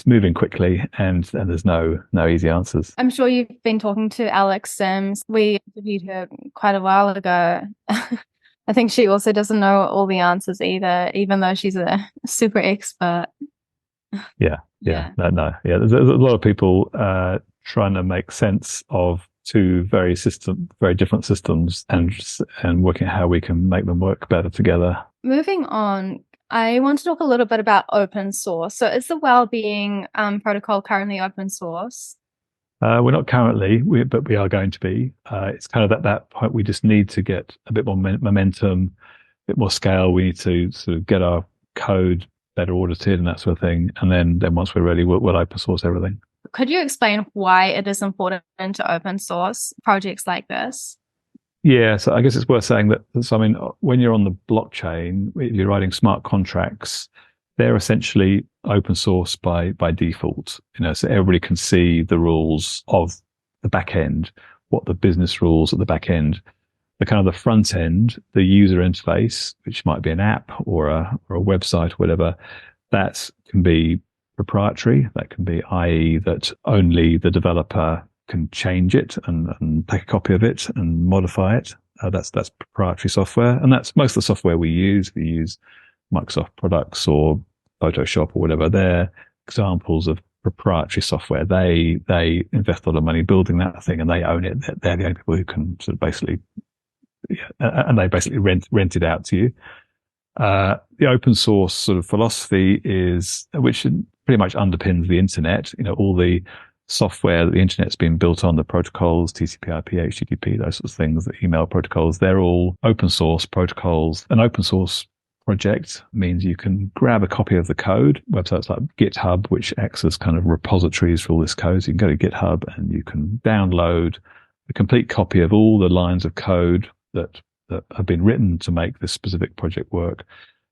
Speaker 2: moving quickly and there's no easy answers.
Speaker 1: I'm sure you've been talking to Alex Sims. We interviewed her quite a while ago. I think she also doesn't know all the answers either, even though she's a super expert.
Speaker 2: Yeah. No. Yeah. There's a lot of people trying to make sense of two very different systems, and working out how we can make them work better together.
Speaker 1: Moving on, I want to talk a little bit about open source. So is the Wellbeing protocol currently open source?
Speaker 2: We're not currently, but we are going to be. It's kind of at that point we just need to get a bit more momentum, a bit more scale. We need to sort of get our code better audited and that sort of thing. And then once we're ready, we'll open source everything.
Speaker 1: Could you explain why it is important to open source projects like this?
Speaker 2: Yeah, so I guess it's worth saying that, so I mean, when you're on the blockchain, if you're writing smart contracts, they're essentially open source by default. So everybody can see the rules of the back end, what the business rules at the back end. The kind of the front end, the user interface, which might be an app or a website or whatever, that can be proprietary. That can be, i.e., that only the developer can change it and take a copy of it and modify it. That's proprietary software, and that's most of the software we use. We use Microsoft products or Photoshop or whatever. They're examples of proprietary software. They invest a lot of money building that thing, and they own it. They're the only people who can sort of basically, and they basically rent it out to you. The open source sort of philosophy is, which pretty much underpins the internet. All the software that the internet's been built on, the protocols, TCP/IP, HTTP, those sorts of things, the email protocols, they're all open source protocols. An open source project means you can grab a copy of the code. Websites like GitHub, which acts as kind of repositories for all this code. So you can go to GitHub and you can download a complete copy of all the lines of code that have been written to make this specific project work.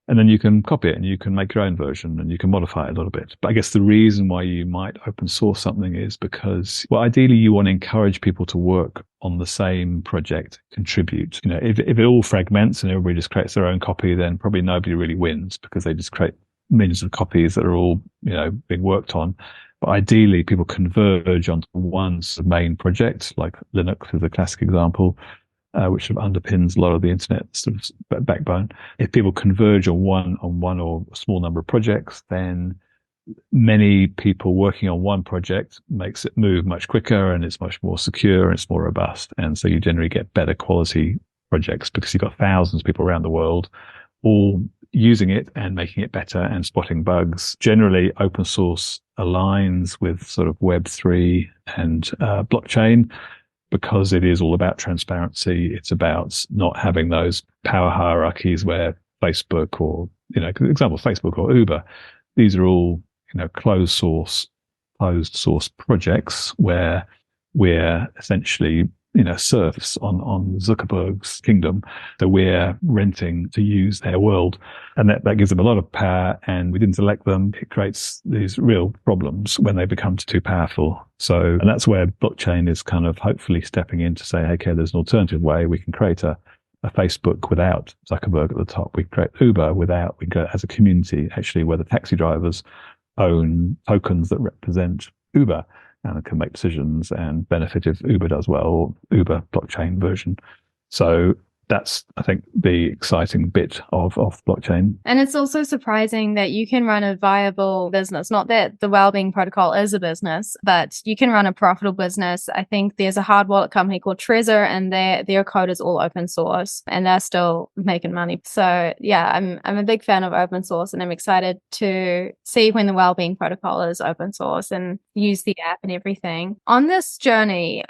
Speaker 2: And then you can copy it and you can make your own version and you can modify it a little bit. But I guess the reason why you might open source something is because, well, ideally you want to encourage people to work on the same project, contribute. If it all fragments and everybody just creates their own copy, then probably nobody really wins because they just create millions of copies that are all, being worked on. But ideally people converge onto one main project, like Linux is a classic example. Which sort of underpins a lot of the internet sort of backbone. If people converge on one or a small number of projects, then many people working on one project makes it move much quicker and it's much more secure and it's more robust. And so you generally get better quality projects because you've got thousands of people around the world all using it and making it better and spotting bugs. Generally, open source aligns with sort of Web3 and blockchain, because it is all about transparency. It's about not having those power hierarchies where Facebook or, for example, Facebook or Uber, these are all, closed source projects where we're essentially, serfs on Zuckerberg's kingdom. So we're renting to use their world. And that gives them a lot of power. And we didn't elect them. It creates these real problems when they become too powerful. And that's where blockchain is kind of hopefully stepping in to say, okay, there's an alternative way. We can create a Facebook without Zuckerberg at the top. We create Uber we go as a community, actually, where the taxi drivers own tokens that represent Uber and can make decisions and benefit if Uber does well, or Uber blockchain version. So that's, I think, the exciting bit of blockchain.
Speaker 1: And it's also surprising that you can run a viable business. Not that the Wellbeing Protocol is a business, but you can run a profitable business. I think there's a hard wallet company called Trezor, and their code is all open source, and they're still making money. So yeah, I'm a big fan of open source, and I'm excited to see when the Wellbeing Protocol is open source and use the app and everything. On this journey,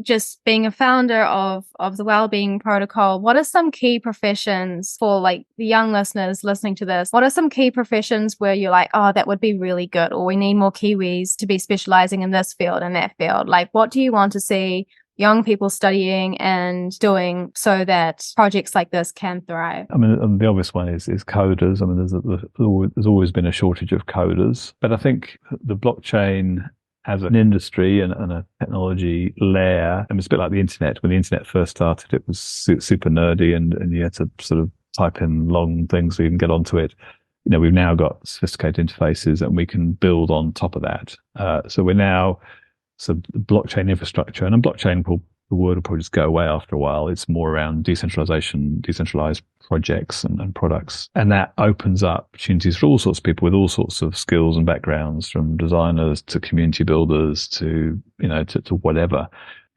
Speaker 1: just being a founder of the Wellbeing Protocol, what are some key professions for like the young listeners listening to this? What are some key professions where you're like, oh, that would be really good, or we need more Kiwis to be specializing in this field and that field? Like, what do you want to see young people studying and doing so that projects like this can thrive?
Speaker 2: I mean, the obvious one is coders. I mean, there's always been a shortage of coders, but I think the blockchain as an industry and a technology layer, and it's a bit like the internet. When the internet first started, it was super nerdy and you had to sort of type in long things so you can get onto it. We've now got sophisticated interfaces and we can build on top of that. So we're now blockchain infrastructure, and a blockchain will the word will probably just go away after a while. It's more around decentralization, decentralized projects and products. And that opens up opportunities for all sorts of people with all sorts of skills and backgrounds, from designers to community builders to, to whatever.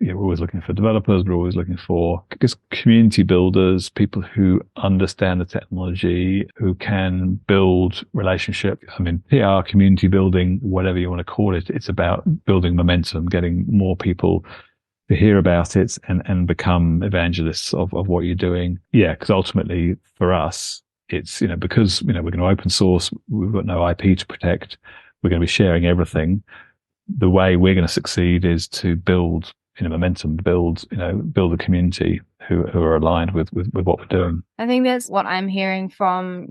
Speaker 2: We're always looking for developers. We're always looking for, I guess, community builders, people who understand the technology, who can build relationship. I mean, PR, community building, whatever you want to call it. It's about building momentum, getting more people to hear about it and become evangelists of what you're doing. Yeah, because ultimately for us, it's, because, we're going to open source, we've got no IP to protect, we're going to be sharing everything. The way we're going to succeed is to build momentum, build a community who are aligned with what we're doing.
Speaker 1: I think that's what I'm hearing from,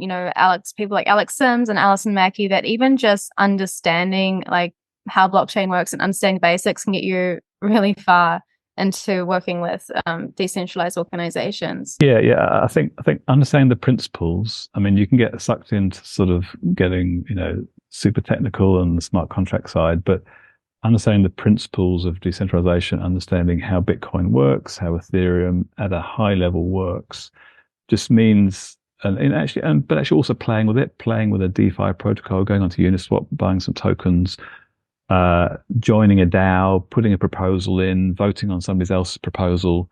Speaker 1: people like Alex Sims and Alison Mackey, that even just understanding like how blockchain works and understanding the basics can get you really far into working with decentralized organizations.
Speaker 2: Yeah. I think understanding the principles. I mean, you can get sucked into sort of getting, super technical on the smart contract side, but understanding the principles of decentralization, understanding how Bitcoin works, how Ethereum at a high level works, just means, but actually also playing with a DeFi protocol, going onto Uniswap, buying some tokens, joining a DAO, putting a proposal in, voting on somebody else's proposal,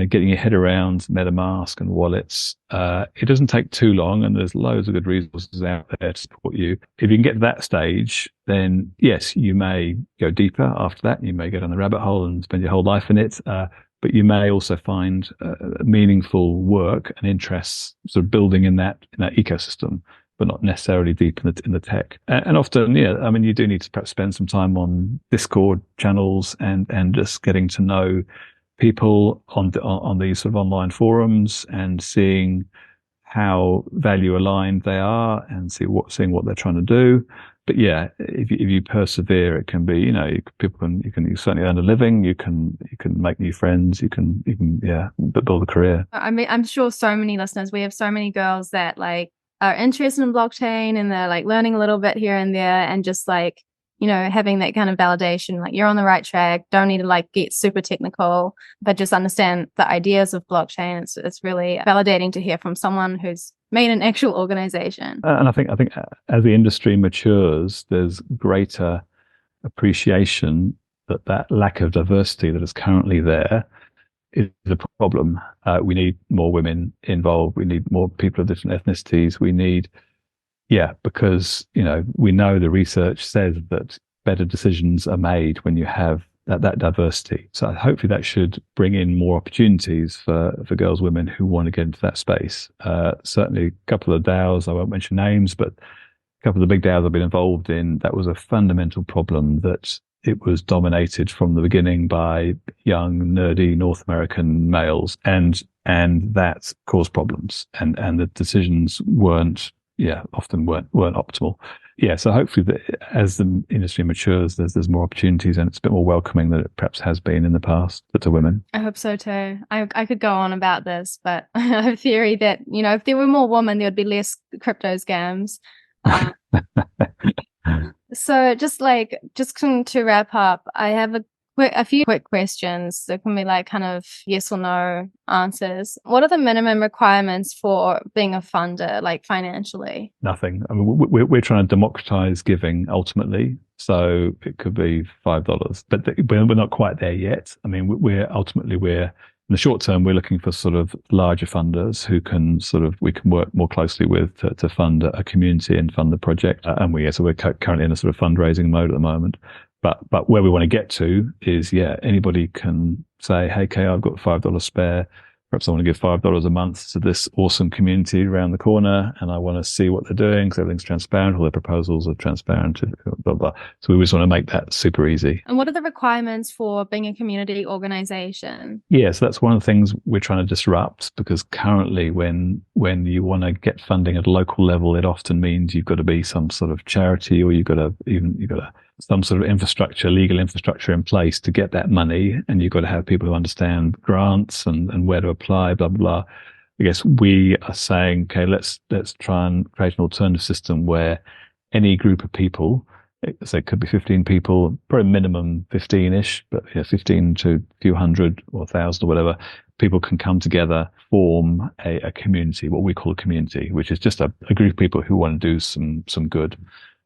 Speaker 2: getting your head around MetaMask and wallets. It doesn't take too long, and there's loads of good resources out there to support you. If you can get to that stage, then yes, you may go deeper after that. You may go down the rabbit hole and spend your whole life in it. But you may also find meaningful work and interests sort of building in that ecosystem, but not necessarily deep in the tech. And often, I mean, you do need to perhaps spend some time on Discord channels and just getting to know people on these sort of online forums and seeing how value aligned they are and seeing what they're trying to do. But yeah, if you persevere, it can be, you can certainly earn a living. You can make new friends. You can build a career.
Speaker 1: I mean, I'm sure so many listeners, we have so many girls that like are interested in blockchain and they're like learning a little bit here and there and just like, having that kind of validation, like you're on the right track, don't need to like get super technical, but just understand the ideas of blockchain. It's really validating to hear from someone who's made an actual organization.
Speaker 2: And I think as the industry matures, there's greater appreciation that lack of diversity that is currently there is a problem. We need more women involved. We need more people of different ethnicities. We need, because, we know the research says that better decisions are made when you have that diversity. So hopefully that should bring in more opportunities for girls, women who want to get into that space. Certainly a couple of DAOs, I won't mention names, but a couple of the big DAOs I've been involved in, that was a fundamental problem, that it was dominated from the beginning by young, nerdy North American males, and that caused problems, and the decisions often weren't optimal. So hopefully as the industry matures, there's more opportunities and it's a bit more welcoming than it perhaps has been in the past to women.
Speaker 1: I hope so too. I could go on about this, but I have a theory that, if there were more women, there would be less crypto scams. So just to wrap up, I have a few quick questions that can be like kind of yes or no answers. What are the minimum requirements for being a funder, like financially?
Speaker 2: Nothing. I mean, we're trying to democratize giving ultimately. So it could be $5, but we're not quite there yet. I mean, we're in the short term, we're looking for sort of larger funders who we can work more closely with to fund a community and fund the project. And we're currently in a sort of fundraising mode at the moment. But where we want to get to is, anybody can say, hey, Kay, I've got $5 spare. Perhaps I want to give $5 a month to this awesome community around the corner, and I want to see what they're doing, because everything's transparent, all their proposals are transparent, blah, blah. So we just want to make that super easy.
Speaker 1: And what are the requirements for being a community organization?
Speaker 2: So that's one of the things we're trying to disrupt, because currently when you want to get funding at a local level, it often means you've got to be some sort of charity, or you've got some sort of legal infrastructure in place to get that money. And you've got to have people who understand grants and where to apply, blah, blah, blah. I guess we are saying, okay, let's try and create an alternative system where any group of people So it could be 15 people, probably minimum 15-ish, but 15 to a few hundred or 1,000 or whatever. People can come together, form a community, what we call a community, which is just a group of people who want to do some good.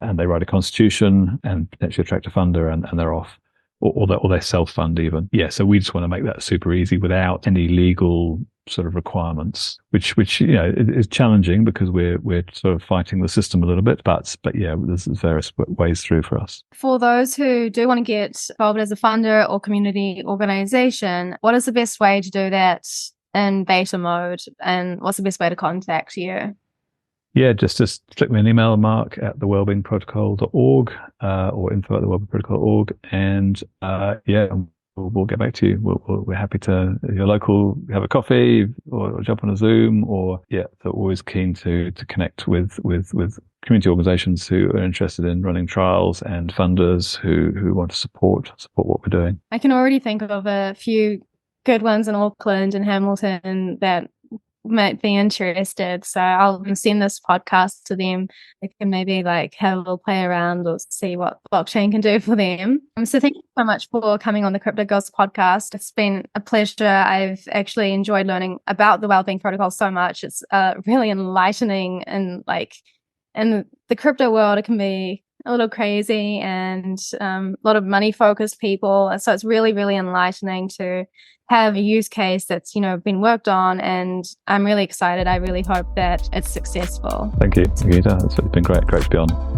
Speaker 2: And they write a constitution and potentially attract a funder, and they're off. Or they self-fund even. Yeah, so we just want to make that super easy without any legal sort of requirements, which is challenging because we're sort of fighting the system a little bit, but yeah, there's various ways through for us.
Speaker 1: For those who do want to get involved as a funder or community organization, what is the best way to do that in beta mode, and what's the best way to contact you?
Speaker 2: Yeah, just flick me an email, mark@thewellbeingprotocol.org or info@thewellbeingprotocol.org, and we'll get back to you. We're happy to, if you're local, have a coffee or jump on a Zoom, or so always keen to connect with community organizations who are interested in running trials and funders who want to support what we're doing.
Speaker 1: I can already think of a few good ones in Auckland and Hamilton that might be interested, so I'll send this podcast to them. They can maybe have a little play around or see what blockchain can do for them. So thank you so much for coming on the CryptoGirls podcast. It's been a pleasure. I've actually enjoyed learning about the Wellbeing Protocol so much. It's really enlightening, and in the crypto world it can be a little crazy and a lot of money focused people, and so it's really, really enlightening to have a use case that's been worked on, and I'm really excited. I really hope that it's successful.
Speaker 2: Thank you, Gita. It's been great to be on.